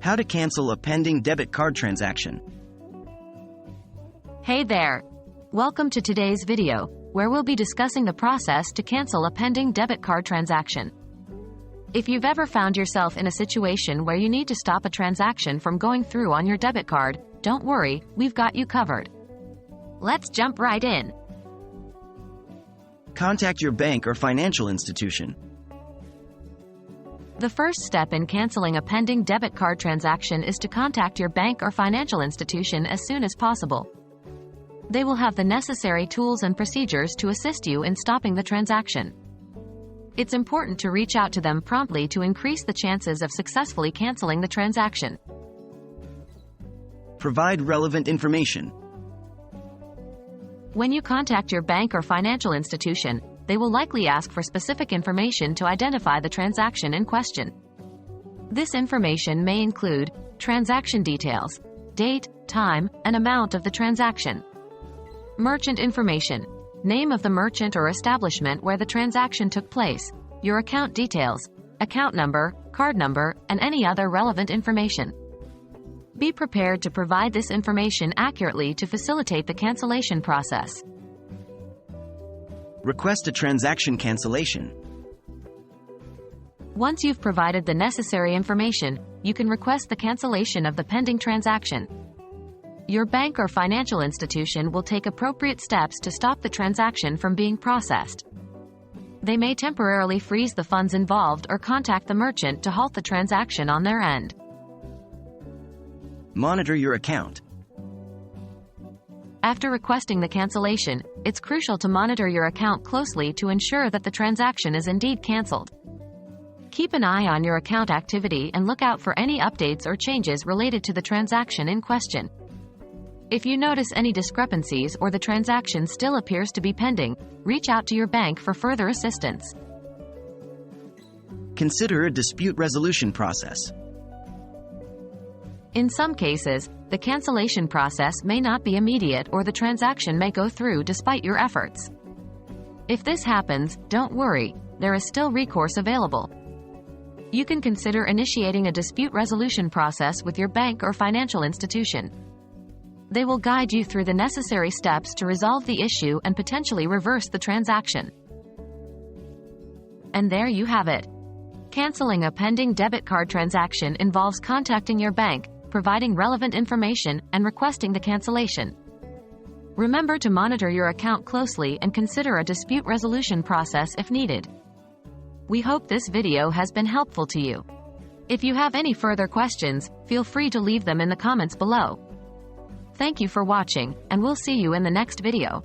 How to cancel a pending debit card transaction. Hey there! Welcome to today's video, where we'll be discussing the process to cancel a pending debit card transaction. If you've ever found yourself in a situation where you need to stop a transaction from going through on your debit card, don't worry, we've got you covered. Let's jump right in. Contact your bank or financial institution. The first step in canceling a pending debit card transaction is to contact your bank or financial institution as soon as possible. They will have the necessary tools and procedures to assist you in stopping the transaction. It's important to reach out to them promptly to increase the chances of successfully canceling the transaction. Provide relevant information. When you contact your bank or financial institution, they will likely ask for specific information to identify the transaction in question. This information may include transaction details, date, time, and amount of the transaction. Merchant information, name of the merchant or establishment where the transaction took place, your account details, account number, card number, and any other relevant information. Be prepared to provide this information accurately to facilitate the cancellation process. Request a transaction cancellation. Once you've provided the necessary information, you can request the cancellation of the pending transaction. Your bank or financial institution will take appropriate steps to stop the transaction from being processed. They may temporarily freeze the funds involved or contact the merchant to halt the transaction on their end. Monitor your account. After requesting the cancellation, it's crucial to monitor your account closely to ensure that the transaction is indeed canceled. Keep an eye on your account activity and look out for any updates or changes related to the transaction in question. If you notice any discrepancies or the transaction still appears to be pending, reach out to your bank for further assistance. Consider a dispute resolution process. In some cases, the cancellation process may not be immediate or the transaction may go through despite your efforts. If this happens, don't worry, there is still recourse available. You can consider initiating a dispute resolution process with your bank or financial institution. They will guide you through the necessary steps to resolve the issue and potentially reverse the transaction. And there you have it. Canceling a pending debit card transaction involves contacting your bank, providing relevant information, and requesting the cancellation. Remember to monitor your account closely and consider a dispute resolution process if needed. We hope this video has been helpful to you. If you have any further questions, feel free to leave them in the comments below. Thank you for watching, and we'll see you in the next video.